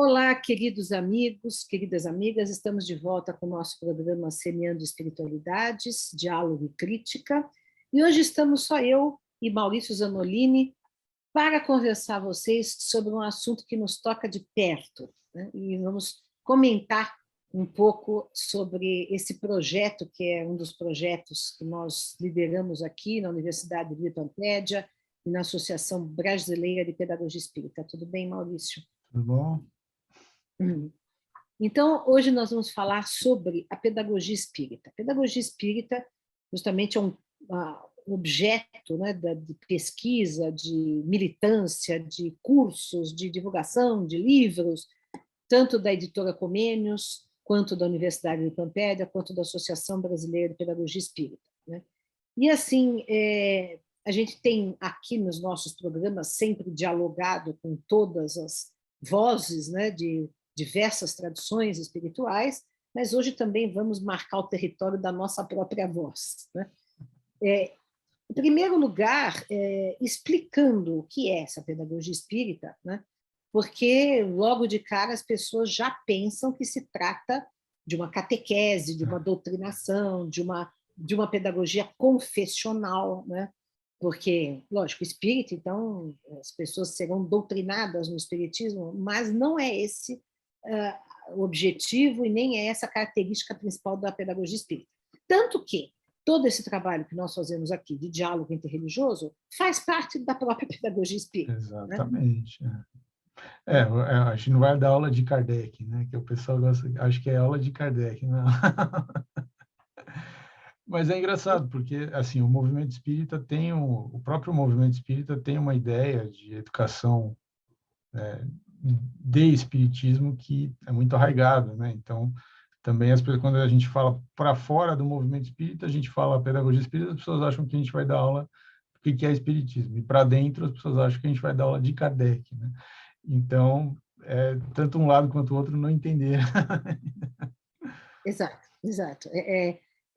Olá, queridos amigos, queridas amigas, estamos de volta com o nosso programa Semeando Espiritualidades, Diálogo e Crítica, e hoje estamos só eu e Maurício Zanolini para conversar a vocês sobre um assunto que nos toca de perto, né? E vamos comentar um pouco sobre esse projeto, que é um dos projetos que nós lideramos aqui na Universidade de Pampédia e na Associação Brasileira de Pedagogia Espírita. Tudo bem, Maurício? Tudo bom? Então, hoje nós vamos falar sobre a pedagogia espírita. A pedagogia espírita, justamente, é um objeto, né, de pesquisa, de militância, de cursos, de divulgação, de livros, tanto da editora Comênios, quanto da Universidade de Pampédia, quanto da Associação Brasileira de Pedagogia Espírita, né? E, assim, a gente tem aqui nos nossos programas sempre dialogado com todas as vozes, né, de diversas tradições espirituais, mas hoje também vamos marcar o território da nossa própria voz, né? Em primeiro lugar, explicando o que é essa pedagogia espírita, né? Porque logo de cara as pessoas já pensam que se trata de uma catequese, de uma doutrinação, de uma pedagogia confessional, né? Porque, lógico, espírita, então as pessoas serão doutrinadas no espiritismo, mas não é esse o objetivo e nem é essa a característica principal da pedagogia espírita. Tanto que todo esse trabalho que nós fazemos aqui de diálogo interreligioso faz parte da própria pedagogia espírita. Exatamente. Né? A gente não vai dar aula de Kardec, né? Que o pessoal gosta, acho que é aula de Kardec, não. Mas é engraçado, porque assim, o movimento espírita tem o próprio movimento espírita tem uma ideia de educação de espiritismo que é muito arraigada, né? Então, também quando a gente fala para fora do movimento espírita, a gente fala pedagogia espírita, as pessoas acham que a gente vai dar aula do que é espiritismo. E para dentro, as pessoas acham que a gente vai dar aula de Kardec, né? Então, tanto um lado quanto o outro não entenderam. Exato, exato.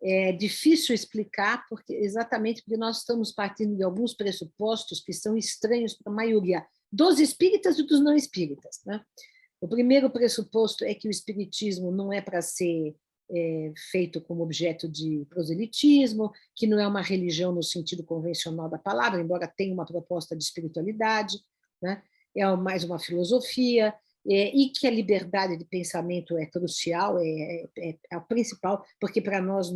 É difícil explicar, exatamente porque nós estamos partindo de alguns pressupostos que são estranhos para a maioria dos espíritas e dos não espíritas, né? O primeiro pressuposto é que o espiritismo não é para ser feito como objeto de proselitismo, que não é uma religião no sentido convencional da palavra, embora tenha uma proposta de espiritualidade, né? É mais uma filosofia, e que a liberdade de pensamento é crucial, é a principal, porque para nós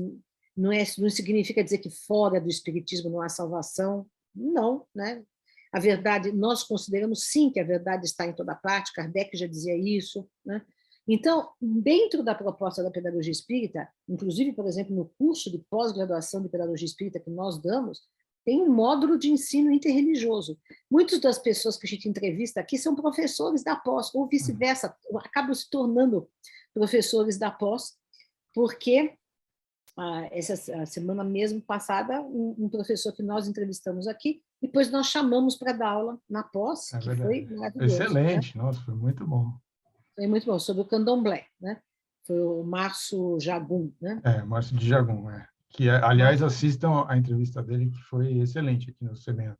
não significa dizer que fora do espiritismo não há salvação, não, né? A verdade, nós consideramos sim que a verdade está em toda parte, Kardec já dizia isso, né? Então, dentro da proposta da pedagogia espírita, inclusive, por exemplo, no curso de pós-graduação de pedagogia espírita que nós damos, tem um módulo de ensino interreligioso. Muitas das pessoas que a gente entrevista aqui são professores da pós, ou vice-versa, acabam se tornando professores da pós, porque essa semana mesmo passada, um professor que nós entrevistamos aqui, depois nós chamamos para dar aula na pós, que foi maravilhoso. Excelente, né? Nossa, foi muito bom. Foi muito bom, sobre o candomblé, né? Foi o Márcio Jagum, né? Márcio de Jagum, que, aliás, assistam a entrevista dele, que foi excelente aqui no CBN.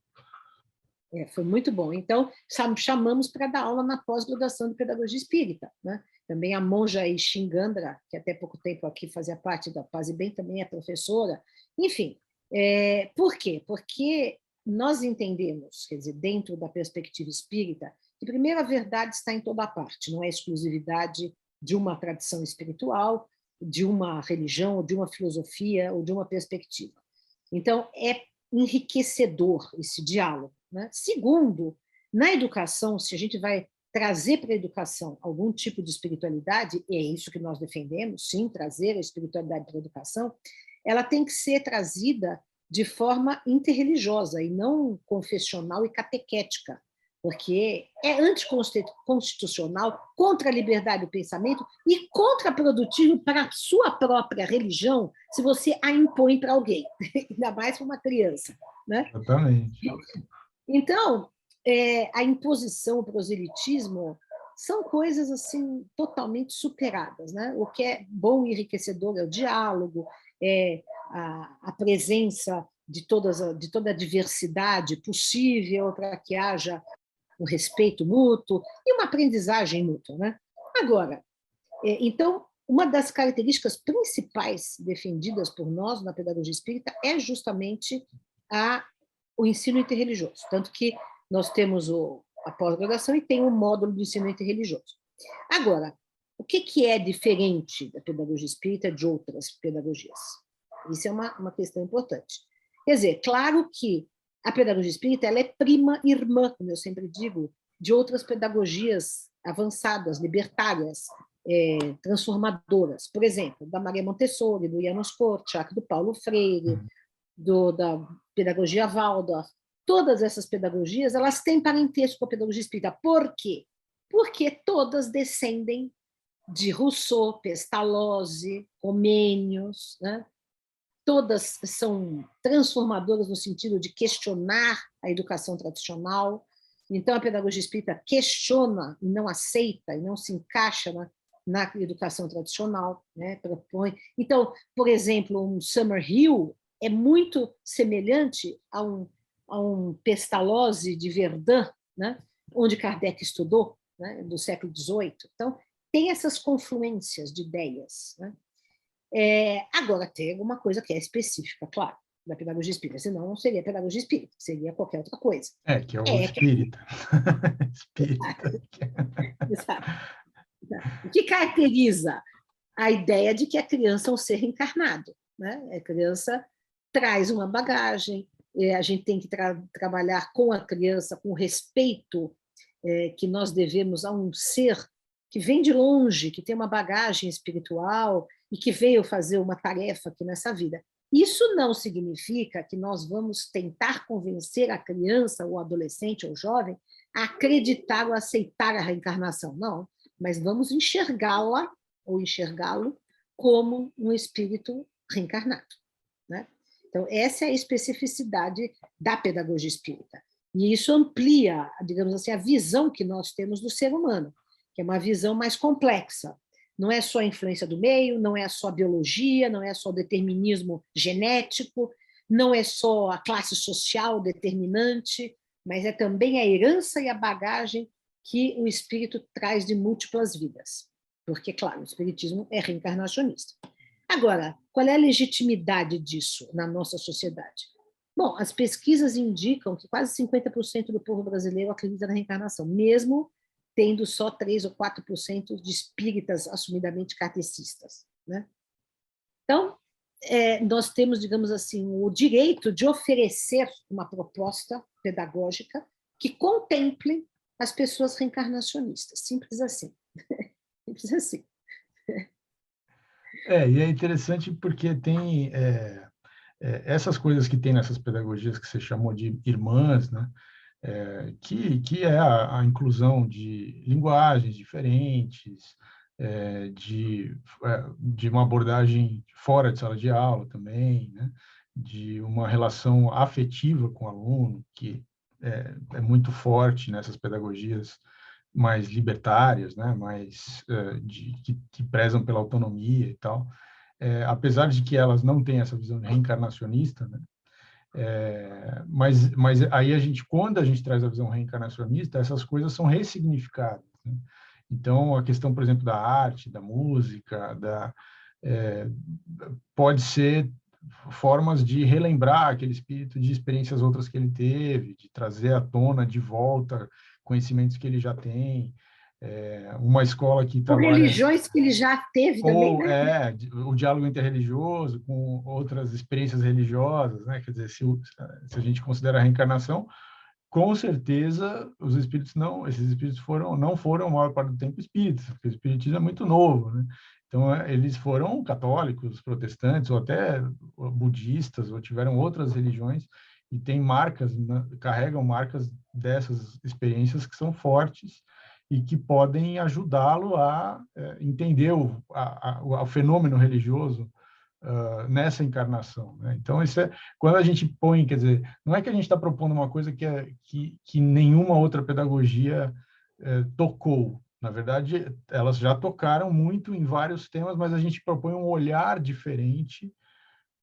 Foi muito bom. Então, chamamos para dar aula na pós-graduação de pedagogia espírita, né? Também a monja Xingandra, que até pouco tempo aqui fazia parte da Paz e Bem, também é professora. Enfim, por quê? Porque nós entendemos, quer dizer, dentro da perspectiva espírita, que, primeiro, a verdade está em toda parte, não é exclusividade de uma tradição espiritual, de uma religião, ou de uma filosofia, ou de uma perspectiva. Então, é enriquecedor esse diálogo, né? Segundo, na educação, se a gente vai trazer para a educação algum tipo de espiritualidade, e é isso que nós defendemos, sim, trazer a espiritualidade para a educação, ela tem que ser trazida de forma interreligiosa e não confessional e catequética, porque é anticonstitucional, contra a liberdade do pensamento e contraprodutivo para a sua própria religião se você a impõe para alguém, ainda mais para uma criança, né? Exatamente. Então, a imposição, o proselitismo, são coisas assim totalmente superadas, né? O que é bom e enriquecedor é o diálogo, é a presença de toda a diversidade possível para que haja um respeito mútuo e uma aprendizagem mútua, né? Agora, então, uma das características principais defendidas por nós na pedagogia espírita é justamente o ensino interreligioso, tanto que nós temos a pós-graduação e tem um módulo de ensino interreligioso. Agora, o que é diferente da pedagogia espírita de outras pedagogias? Isso é uma questão importante. Quer dizer, claro que a pedagogia espírita ela é prima irmã, como eu sempre digo, de outras pedagogias avançadas, libertárias, transformadoras. Por exemplo, da Maria Montessori, do Janos Korczak, do Paulo Freire, da pedagogia Waldorf. Todas essas pedagogias elas têm parentesco com a pedagogia espírita. Por quê? Porque todas descendem de Rousseau, Pestalozzi, Comênios, né? Todas são transformadoras no sentido de questionar a educação tradicional. Então, a pedagogia espírita questiona e não aceita, e não se encaixa na educação tradicional, né? Propõe. Então, por exemplo, um Summerhill é muito semelhante a um Pestalozzi de Verdun, né? Onde Kardec estudou, né? Do século XVIII. Então, tem essas confluências de ideias, né? Agora, tem alguma coisa que é específica, claro, da pedagogia espírita, senão não seria pedagogia espírita, seria qualquer outra coisa. Que é o espírita. Espírita. Exato. O que caracteriza a ideia de que a criança é um ser encarnado, né? A criança traz uma bagagem, a gente tem que trabalhar com a criança com o respeito que nós devemos a um ser que vem de longe, que tem uma bagagem espiritual e que veio fazer uma tarefa aqui nessa vida. Isso não significa que nós vamos tentar convencer a criança, ou adolescente, ou jovem, a acreditar ou aceitar a reencarnação. Não, mas vamos enxergá-la ou enxergá-lo como um espírito reencarnado, né? Então, essa é a especificidade da pedagogia espírita. E isso amplia, digamos assim, a visão que nós temos do ser humano, que é uma visão mais complexa. Não é só a influência do meio, não é só a biologia, não é só o determinismo genético, não é só a classe social determinante, mas é também a herança e a bagagem que o espírito traz de múltiplas vidas. Porque, claro, o espiritismo é reencarnacionista. Agora, qual é a legitimidade disso na nossa sociedade? Bom, as pesquisas indicam que quase 50% do povo brasileiro acredita na reencarnação, mesmo tendo só 3 ou 4% de espíritas assumidamente kardecistas, né? Então, nós temos, digamos assim, o direito de oferecer uma proposta pedagógica que contemple as pessoas reencarnacionistas, simples assim. Simples assim. E é interessante porque tem essas coisas que tem nessas pedagogias que você chamou de irmãs, né? Que é a inclusão de linguagens diferentes, de uma abordagem fora de sala de aula também, né? De uma relação afetiva com o aluno, que é muito forte nessas pedagogias mais libertárias, né? Mais que prezam pela autonomia e tal. Apesar de que elas não têm essa visão reencarnacionista, né? Mas aí quando a gente traz a visão reencarnacionista, essas coisas são ressignificadas, né? Então, a questão, por exemplo, da arte, da música, pode ser formas de relembrar aquele espírito de experiências outras que ele teve, de trazer à tona de volta conhecimentos que ele já tem. Uma escola que Com trabalha religiões que ele já teve também, né? o diálogo interreligioso com outras experiências religiosas, né? Quer dizer, se a gente considera a reencarnação, com certeza esses espíritos não foram a maior parte do tempo espíritas, porque o espiritismo é muito novo, né? Então eles foram católicos, protestantes ou até budistas, ou tiveram outras religiões e tem carregam marcas dessas experiências que são fortes e que podem ajudá-lo a entender o fenômeno religioso nessa encarnação, né? Então, quando a gente põe, quer dizer, não é que a gente está propondo uma coisa que nenhuma outra pedagogia tocou. Na verdade, elas já tocaram muito em vários temas, mas a gente propõe um olhar diferente,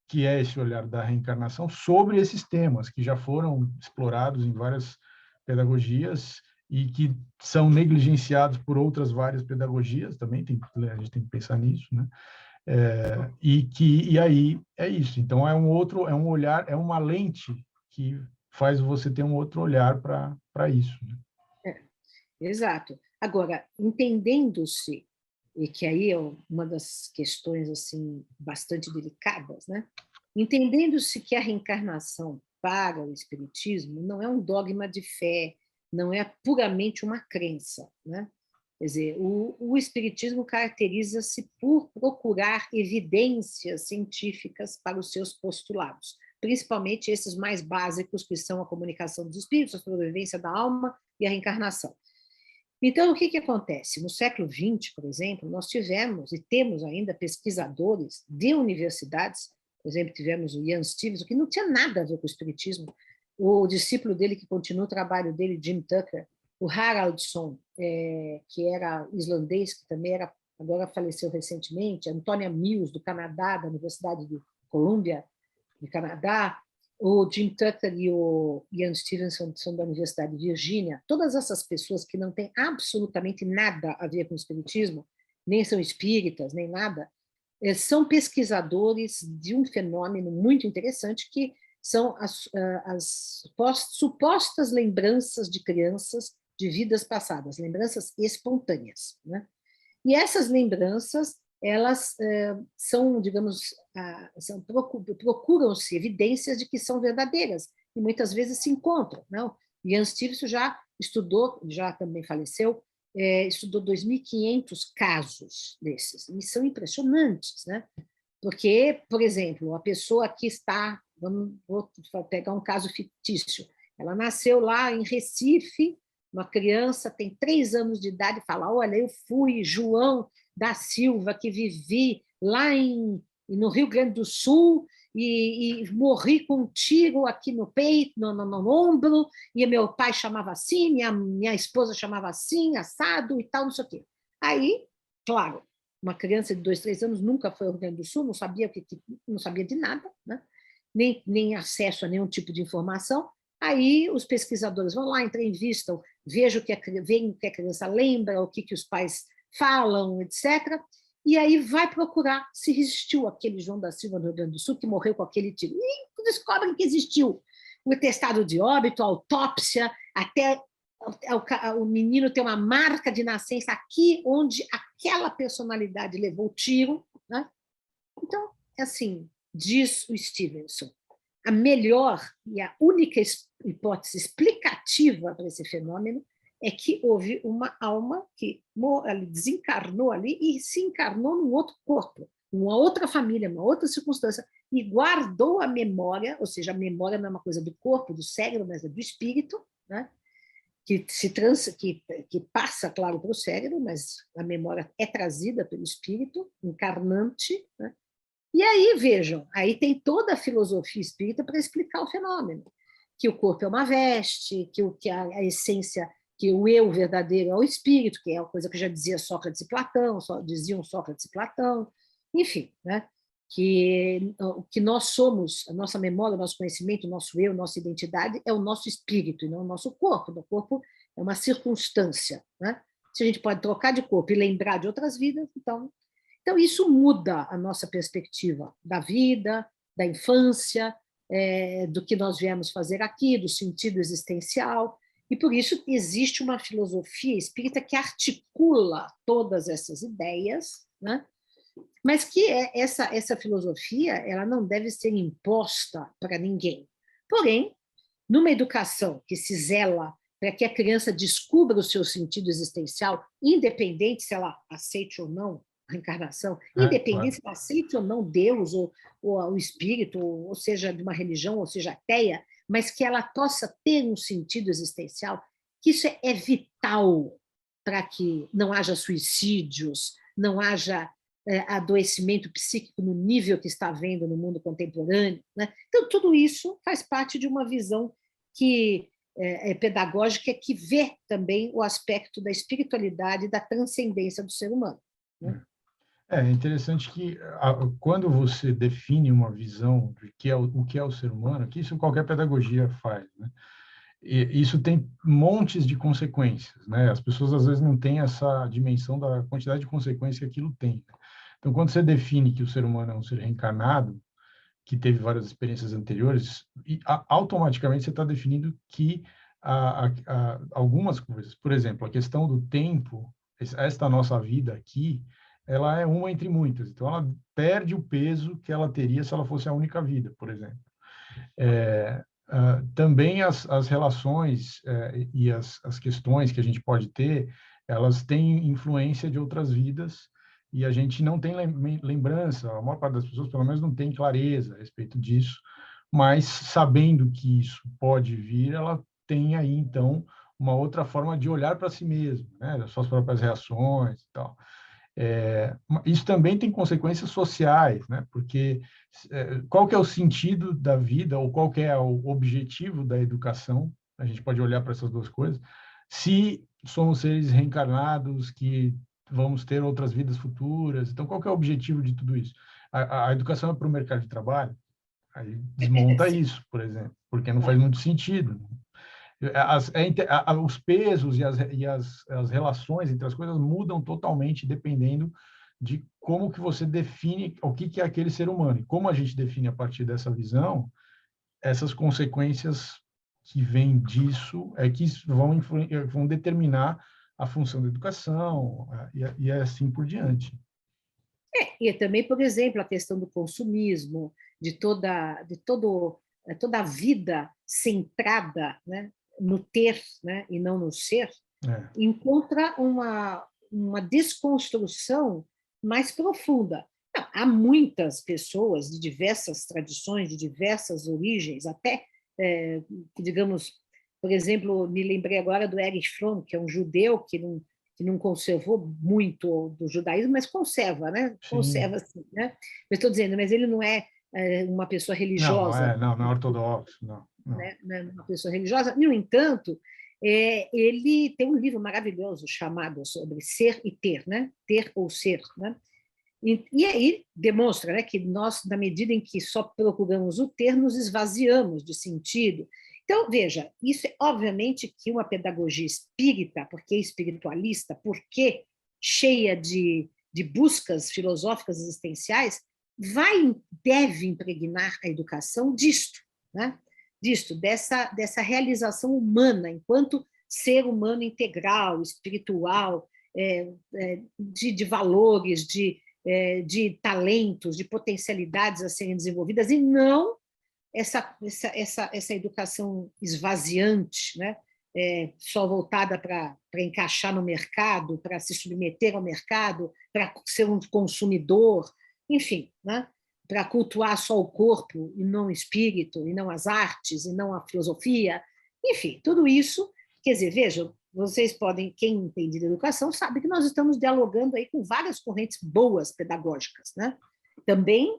que é esse olhar da reencarnação, sobre esses temas que já foram explorados em várias pedagogias e que são negligenciados por outras várias pedagogias também, a gente tem que pensar nisso, né? E aí é isso. Então é um olhar, é uma lente que faz você ter um outro olhar para isso, né? Exato. Agora, entendendo-se, e que aí é uma das questões assim bastante delicadas, né? Entendendo-se que a reencarnação para o espiritismo não é um dogma de fé, não é puramente uma crença, né? Quer dizer, o espiritismo caracteriza-se por procurar evidências científicas para os seus postulados, principalmente esses mais básicos, que são a comunicação dos espíritos, a sobrevivência da alma e a reencarnação. Então, o que acontece? No século XX, por exemplo, nós tivemos e temos ainda pesquisadores de universidades, por exemplo, tivemos o Ian Stevenson, que não tinha nada a ver com o espiritismo, o discípulo dele que continua o trabalho dele, Jim Tucker, o Haraldsson, que era islandês, que também era, agora faleceu recentemente, Antonia Mills, do Canadá, da Universidade de Columbia, de Canadá, o Jim Tucker e o Ian Stevenson são da Universidade de Virgínia. Todas essas pessoas que não têm absolutamente nada a ver com o espiritismo, nem são espíritas, nem nada, são pesquisadores de um fenômeno muito interessante, que são as supostas lembranças de crianças de vidas passadas, lembranças espontâneas, né? E essas lembranças, elas são, digamos, procuram-se evidências de que são verdadeiras, e muitas vezes se encontram, não? Ian Stevenson já estudou, já também faleceu, estudou 2.500 casos desses, e são impressionantes, né? Porque, por exemplo, a pessoa que está, vou pegar um caso fictício, ela nasceu lá em Recife, uma criança tem 3 anos de idade, e fala: olha, eu fui João da Silva, que vivi lá no Rio Grande do Sul e morri com um tiro aqui no peito, no ombro, e meu pai chamava assim, minha esposa chamava assim, assado e tal, não sei o quê. Aí, claro, uma criança de 2, 3 anos nunca foi ao Rio Grande do Sul, não sabia, não sabia de nada, né? nem acesso a nenhum tipo de informação. Aí os pesquisadores vão lá, entrevistam, veem o que a criança lembra, o que os pais falam, etc. E aí vai procurar se existiu aquele João da Silva no Rio Grande do Sul que morreu com aquele tiro. E descobrem que existiu o atestado de óbito, a autópsia, até o menino tem uma marca de nascença aqui onde aquela personalidade levou o tiro, né? Então, assim, diz o Stevenson, a melhor e a única hipótese explicativa para esse fenômeno é que houve uma alma que desencarnou ali e se encarnou num outro corpo, numa outra família, numa outra circunstância, e guardou a memória, ou seja, a memória não é uma coisa do corpo, do cérebro, mas é do espírito, né? que passa, claro, para o cérebro, mas a memória é trazida pelo espírito encarnante, né? E aí, vejam, aí tem toda a filosofia espírita para explicar o fenômeno, que o corpo é uma veste, que a essência, que o eu verdadeiro é o espírito, que é a coisa que já dizia Sócrates e Platão, diziam Sócrates e Platão, enfim, né? Que o que nós somos, a nossa memória, o nosso conhecimento, o nosso eu, nossa identidade é o nosso espírito, e não o nosso corpo. O corpo é uma circunstância, né? Se a gente pode trocar de corpo e lembrar de outras vidas, então isso muda a nossa perspectiva da vida, da infância, do que nós viemos fazer aqui, do sentido existencial, e por isso existe uma filosofia espírita que articula todas essas ideias, né? Mas que essa filosofia ela não deve ser imposta para ninguém. Porém, numa educação que se zela para que a criança descubra o seu sentido existencial, independente se ela aceite ou não a reencarnação, independente se ela aceite ou não Deus, ou o espírito, ou seja, de uma religião, ou seja, ateia, mas que ela possa ter um sentido existencial, que isso é vital para que não haja suicídios, não haja adoecimento psíquico no nível que está havendo no mundo contemporâneo, né? Então, tudo isso faz parte de uma visão que pedagógica que vê também o aspecto da espiritualidade e da transcendência do ser humano, né? É interessante que quando você define uma visão de o que é o ser humano, que isso qualquer pedagogia faz, né? isso tem montes de consequências, né? As pessoas às vezes não têm essa dimensão da quantidade de consequências que aquilo tem, né? Então, quando você define que o ser humano é um ser reencarnado, que teve várias experiências anteriores, e automaticamente você está definindo que algumas coisas, por exemplo, a questão do tempo, esta nossa vida aqui, ela é uma entre muitas. Então, ela perde o peso que ela teria se ela fosse a única vida, por exemplo. Também as relações e as questões que a gente pode ter, elas têm influência de outras vidas e a gente não tem lembrança, a maior parte das pessoas, pelo menos, não tem clareza a respeito disso, mas sabendo que isso pode vir, ela tem aí, então, uma outra forma de olhar para si mesma, né, das suas próprias reações e tal. Isso também tem consequências sociais, né? Porque qual que é o sentido da vida ou qual que é o objetivo da educação? A gente pode olhar para essas duas coisas. Se somos seres reencarnados que vamos ter outras vidas futuras, então qual que é o objetivo de tudo isso? A educação é para o mercado de trabalho? Aí desmonta isso, por exemplo, porque não faz muito sentido. Os pesos e as relações entre as coisas mudam totalmente dependendo de como que você define o que é aquele ser humano. E como a gente define a partir dessa visão, essas consequências que vêm disso é que vão determinar a função da educação e assim por diante. E também, por exemplo, a questão do consumismo, toda a vida centrada, né, no ter, né, e não no ser, encontra uma desconstrução mais profunda. Há muitas pessoas de diversas tradições, de diversas origens, até, digamos, por exemplo, me lembrei agora do Erich Fromm, que é um judeu que não conservou muito do judaísmo, mas conserva, né? Sim. Conserva, assim, né? Mas estou dizendo, mas ele não é uma pessoa religiosa, Não é ortodoxo, não. né? Não é uma pessoa religiosa. No entanto, ele tem um livro maravilhoso chamado sobre ser e ter, né? Ter ou ser, né? E aí demonstra, né, que nós, na medida em que só procuramos o ter, nos esvaziamos de sentido. Então, veja, isso é obviamente que uma pedagogia espírita, porque espiritualista, porque cheia de buscas filosóficas existenciais, deve impregnar a educação disto, né? Disto, dessa realização humana, enquanto ser humano integral, espiritual, de valores, de talentos, de potencialidades a serem desenvolvidas, e não essa educação esvaziante, né? Só voltada para encaixar no mercado, para se submeter ao mercado, para ser um consumidor, enfim, né? Para cultuar só o corpo e não o espírito, e não as artes, e não a filosofia, enfim, tudo isso, quer dizer, vejam, vocês podem, quem entende de educação, sabe que nós estamos dialogando aí com várias correntes boas pedagógicas, né? Também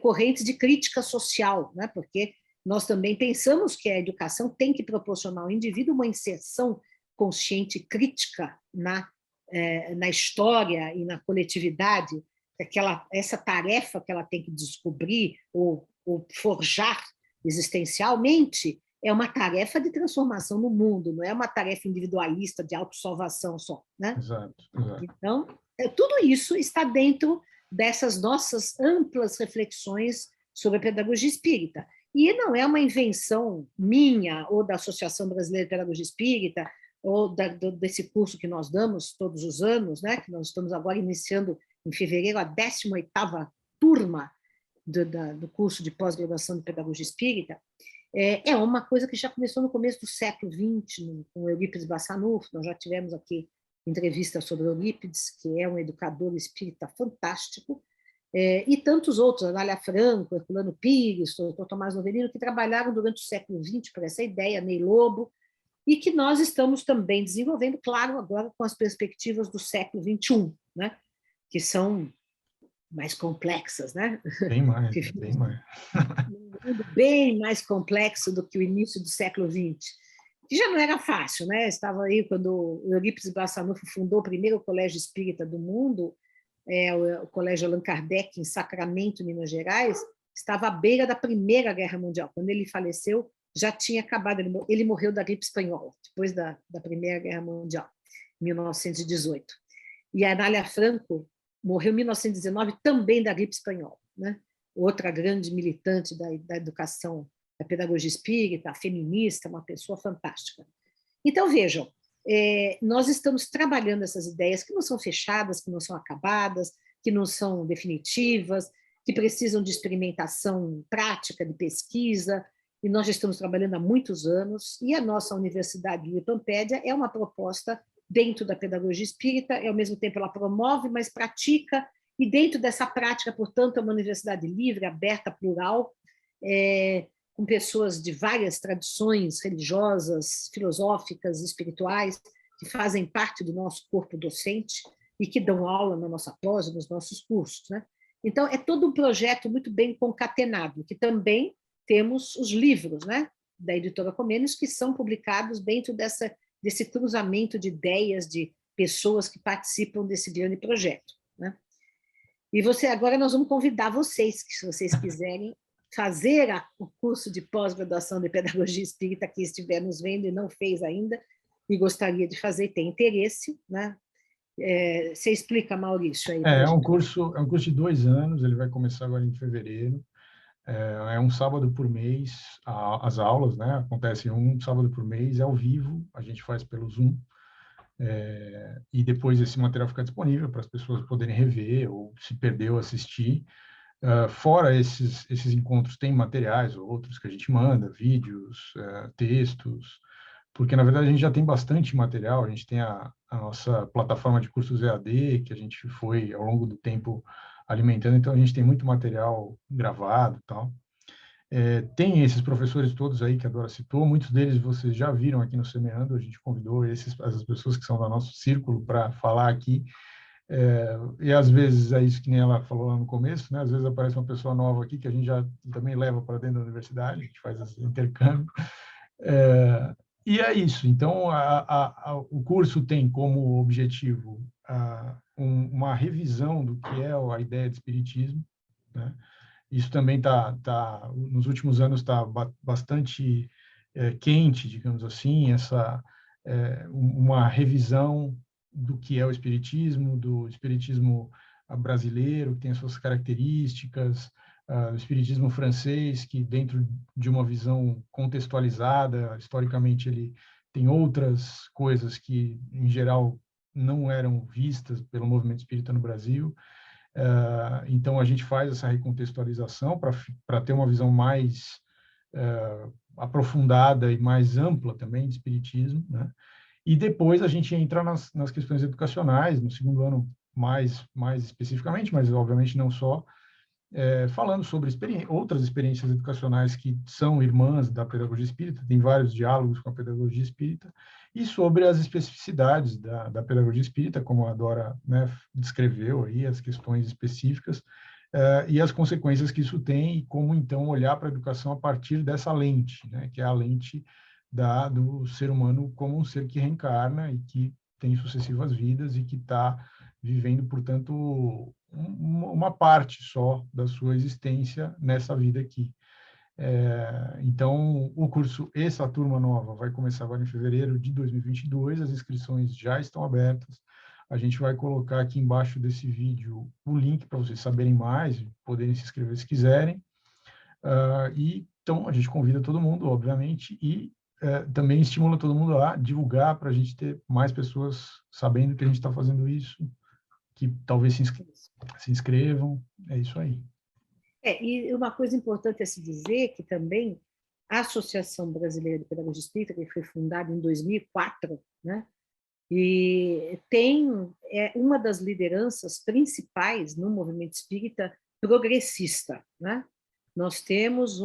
correntes de crítica social, né? Porque nós também pensamos que a educação tem que proporcionar ao indivíduo uma inserção consciente crítica na história e na coletividade, essa tarefa que ela tem que descobrir ou forjar existencialmente é uma tarefa de transformação no mundo, não é uma tarefa individualista de autossalvação só, né? Exato. Então, tudo isso está dentro dessas nossas amplas reflexões sobre a pedagogia espírita. E não é uma invenção minha ou da Associação Brasileira de Pedagogia Espírita ou desse curso que nós damos todos os anos, né? Que nós estamos agora iniciando em fevereiro a 18ª turma do curso de pós-graduação de Pedagogia Espírita. É uma coisa que já começou no começo do século XX, com Eurípides Bassanufo. Nós já tivemos aqui entrevista sobre Eurípides, que é um educador espírita fantástico, e tantos outros, Anália Franco, Herculano Pires, Dr. Tomás Novelino, que trabalharam durante o século XX por essa ideia, Ney Lobo, e que nós estamos também desenvolvendo, claro, agora com as perspectivas do século XXI, né? Que são mais complexas, né? Bem mais, bem mais. Um mundo bem mais complexo do que o início do século XX, que já não era fácil, né? Estava aí quando o Eurípides Bassanufo fundou o primeiro colégio espírita do mundo, o Colégio Allan Kardec, em Sacramento, Minas Gerais, estava à beira da Primeira Guerra Mundial. Quando ele faleceu, já tinha acabado. Ele morreu da gripe espanhola, depois da Primeira Guerra Mundial, em 1918. E a Anália Franco morreu em 1919 também da gripe espanhola, né? Outra grande militante da educação, da pedagogia espírita, feminista, uma pessoa fantástica. Então, vejam, nós estamos trabalhando essas ideias que não são fechadas, que não são acabadas, que não são definitivas, que precisam de experimentação prática, de pesquisa, e nós já estamos trabalhando há muitos anos, e a nossa Universidade de Pampédia é uma proposta dentro da pedagogia espírita, e ao mesmo tempo ela promove, mas pratica, e dentro dessa prática, portanto, é uma universidade livre, aberta, plural, com pessoas de várias tradições religiosas, filosóficas, espirituais, que fazem parte do nosso corpo docente e que dão aula na nossa pós, nos nossos cursos, né? Então, é todo um projeto muito bem concatenado, que também temos os livros, né, da editora Comênios, que são publicados dentro desse cruzamento de ideias, de pessoas que participam desse grande projeto, né? E agora nós vamos convidar vocês, que se vocês quiserem fazer o curso de pós-graduação de Pedagogia Espírita, que estiver nos vendo e não fez ainda, e gostaria de fazer, tem interesse, né? Você explica, Maurício, aí. É um curso de 2 anos, ele vai começar agora em fevereiro. É um sábado por mês, as aulas, né? Acontecem um sábado por mês, é ao vivo, a gente faz pelo Zoom. E depois esse material fica disponível para as pessoas poderem rever ou, se perdeu, assistir. Fora esses encontros, tem materiais outros que a gente manda, vídeos, textos, porque, na verdade, a gente já tem bastante material. A gente tem a nossa plataforma de cursos EAD, que a gente foi, ao longo do tempo, alimentando. Então, a gente tem muito material gravado e tal. Tem esses professores todos aí que a Dora citou, muitos deles vocês já viram aqui no Semeando. A gente convidou essas pessoas que são do nosso círculo para falar aqui. E às vezes é isso que nem ela falou lá no começo, né? Às vezes aparece uma pessoa nova aqui que a gente já também leva para dentro da universidade, a gente faz esse intercâmbio. E é isso. Então, o curso tem como objetivo uma revisão do que é a ideia de espiritismo, né? Isso também nos últimos anos está bastante quente, digamos assim, uma revisão do que é o espiritismo, do espiritismo brasileiro, que tem as suas características, o espiritismo francês, que dentro de uma visão contextualizada, historicamente ele tem outras coisas que, em geral, não eram vistas pelo movimento espírita no Brasil. Então, a gente faz essa recontextualização para ter uma visão mais aprofundada e mais ampla também de espiritismo, né? E depois a gente entra nas questões educacionais, no segundo ano mais especificamente, mas obviamente não só, falando sobre outras experiências educacionais que são irmãs da pedagogia espírita, tem vários diálogos com a pedagogia espírita, e sobre as especificidades da pedagogia espírita, como a Dora, né, descreveu aí, as questões específicas, e as consequências que isso tem, e como então olhar para a educação a partir dessa lente, né, que é a lente do ser humano como um ser que reencarna e que tem sucessivas vidas e que está vivendo, portanto, uma parte só da sua existência nessa vida aqui. Então, o curso, essa turma nova, vai começar agora em fevereiro de 2022, as inscrições já estão abertas. A gente vai colocar aqui embaixo desse vídeo o link para vocês saberem mais, poderem se inscrever se quiserem. Então, a gente convida todo mundo, obviamente, e também estimula todo mundo a divulgar para a gente ter mais pessoas sabendo que a gente está fazendo isso, que talvez se inscrevam. É isso aí. E uma coisa importante a se dizer que também a Associação Brasileira de Pedagogia Espírita, que foi fundada em 2004, né, e tem uma das lideranças principais no movimento espírita progressista, né? Nós temos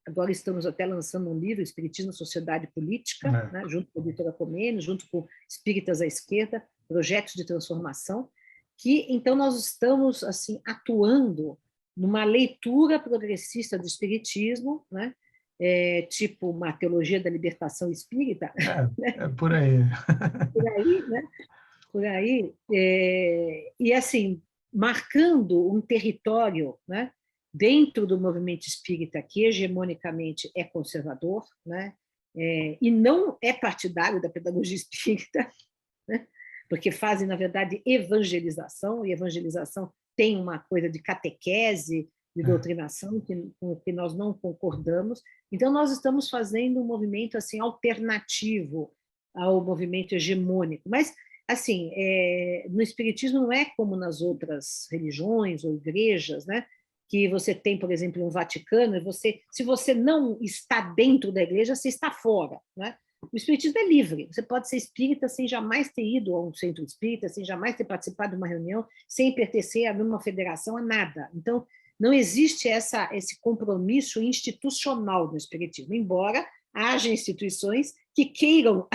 agora estamos até lançando um livro, Espiritismo, Sociedade e Política, né, junto com a editora Comênios, junto com Espíritas à Esquerda, projetos de transformação, que então nós estamos assim atuando numa leitura progressista do espiritismo, né? Tipo uma teologia da libertação espírita. É por aí. Por aí, né? Por aí. E assim, marcando um território, né? dentro do movimento espírita, que hegemonicamente é conservador, né? E não é partidário da pedagogia espírita, né? Porque fazem, na verdade, evangelização, e evangelização tem uma coisa de catequese, de doutrinação, com que nós não concordamos. Então, nós estamos fazendo um movimento assim, alternativo ao movimento hegemônico. Mas, assim, no espiritismo não é como nas outras religiões ou igrejas, né? Que você tem, por exemplo, um Vaticano, e se você não está dentro da igreja, você está fora, né? O espiritismo é livre. Você pode ser espírita sem jamais ter ido a um centro espírita, sem jamais ter participado de uma reunião, sem pertencer a nenhuma federação, a nada. Então, não existe esse compromisso institucional no espiritismo, embora haja instituições que queiram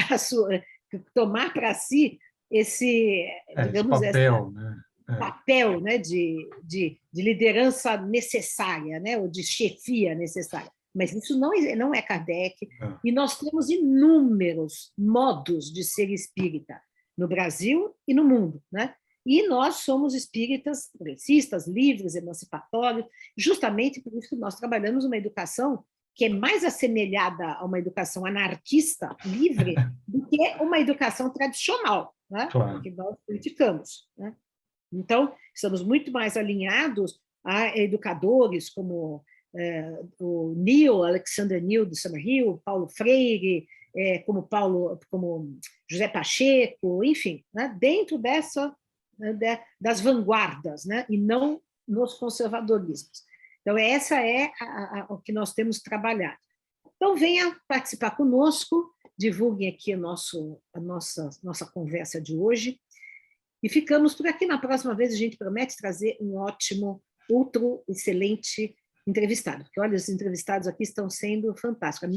tomar para si digamos, esse papel, né? Papel, né, de liderança necessária, né, ou de chefia necessária. Mas isso não é Kardec, e nós temos inúmeros modos de ser espírita, no Brasil e no mundo, né? E nós somos espíritas progressistas, livres, emancipatórios, justamente por isso que nós trabalhamos uma educação que é mais assemelhada a uma educação anarquista, livre, do que uma educação tradicional, né? Claro. Que nós criticamos, né? Então, estamos muito mais alinhados a educadores como o Alexander Neil, do Summerhill, Paulo Freire, como José Pacheco, enfim, né? Dentro das vanguardas, né? E não nos conservadorismos. Então, essa é o que nós temos trabalhado. Então, venha participar conosco, divulguem aqui a nossa conversa de hoje, e ficamos por aqui. Na próxima vez, a gente promete trazer um outro excelente entrevistado, porque, olha, os entrevistados aqui estão sendo fantásticos.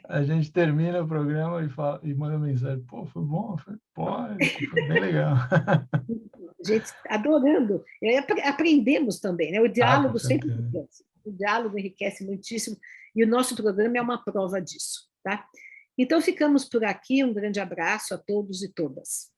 A gente termina o programa e manda mensagem, pô, foi bom? Foi bem legal. A gente adorando. Aprendemos também, né? O diálogo sempre enriquece. O diálogo enriquece muitíssimo, e o nosso programa é uma prova disso, tá? Então, ficamos por aqui. Um grande abraço a todos e todas.